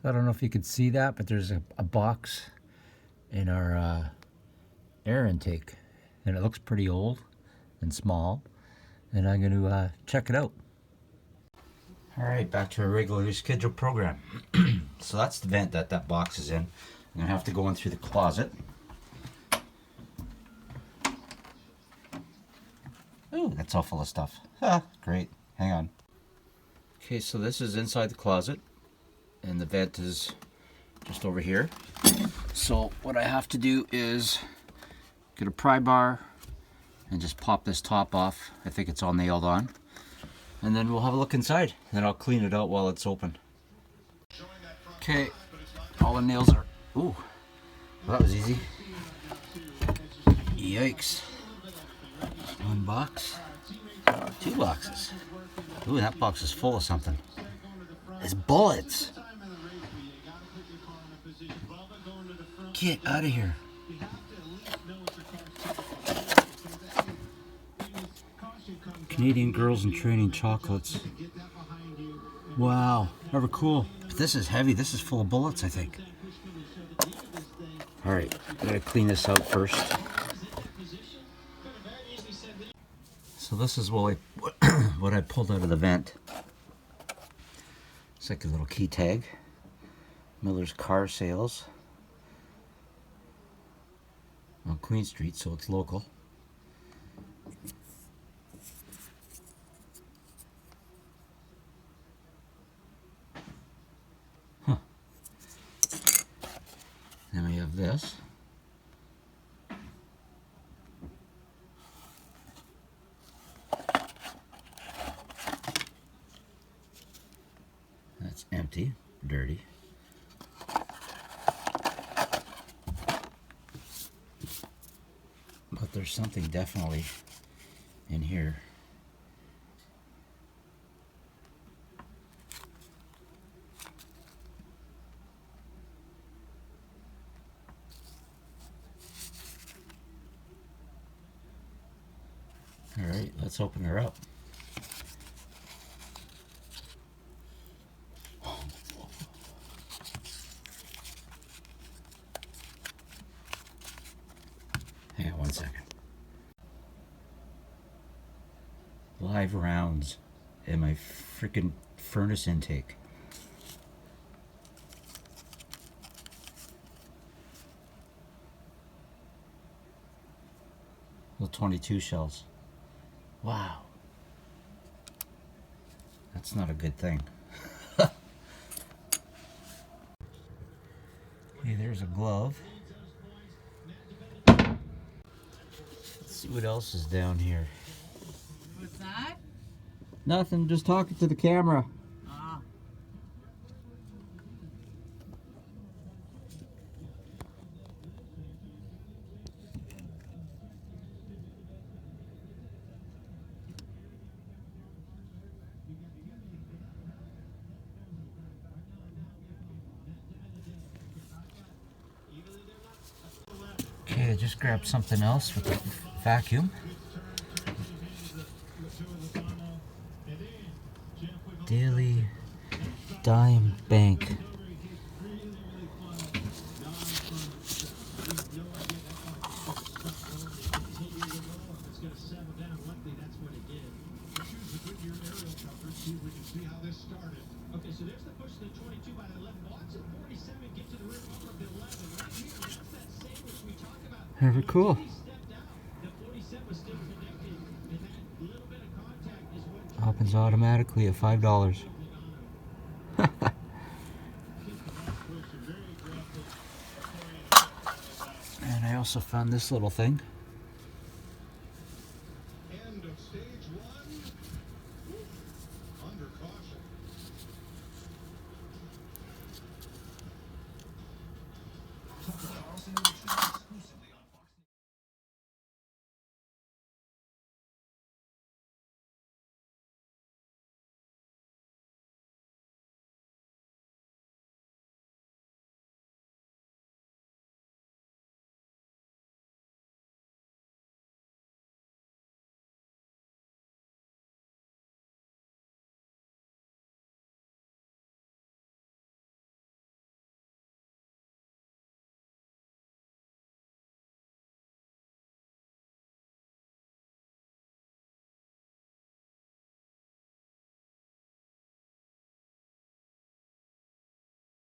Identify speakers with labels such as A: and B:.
A: So I don't know if you could see that, but there's a box in our air intake, and it looks pretty old and small, and I'm going to check it out. All right, back to our regularly scheduled program. So that's the vent that box is in. I'm going to have to go in through the closet. Ooh, that's all full of stuff. Ah, great. Hang on. Okay, so this is inside the closet, and the vent is just over here. So what I have to do is get a pry bar and just pop this top off. I think it's all nailed on. And then we'll have a look inside. Then I'll clean it out while it's open. Okay, all the nails are... Ooh, well, that was easy. Yikes. One box. Two boxes. Ooh, that box is full of something. It's bullets. Get out of here. Canadian Girls in Training chocolates. Wow, never cool. But this is heavy. This is full of bullets, I think. All right, I gotta clean this out first. So this is what I pulled out of the vent. It's like a little key tag. Miller's Car Sales on Queen Street, so it's local. Huh. Then we have this. That's empty, dirty. But there's something definitely in here. All right, let's open her up. Hang on 1 second. Live rounds in my freaking furnace intake. Little 22 shells. Wow. That's not a good thing. Okay, there's a glove. Let's see what else is down here.
B: What's that?
A: Nothing, just talking to the camera.
B: Ah.
A: Okay, I just grabbed something else with the vacuum. Daily Dime Bank.
C: Okay, so there's the push to the 22 by the 11. Watch it, 47 get to the rim over the 11 right here. That's that sandwich we talked about.
A: Very cool.
C: He stepped out. The 47 was still connected, and that little bit of contact is what
A: Opens automatically at $5. And I also found this little thing.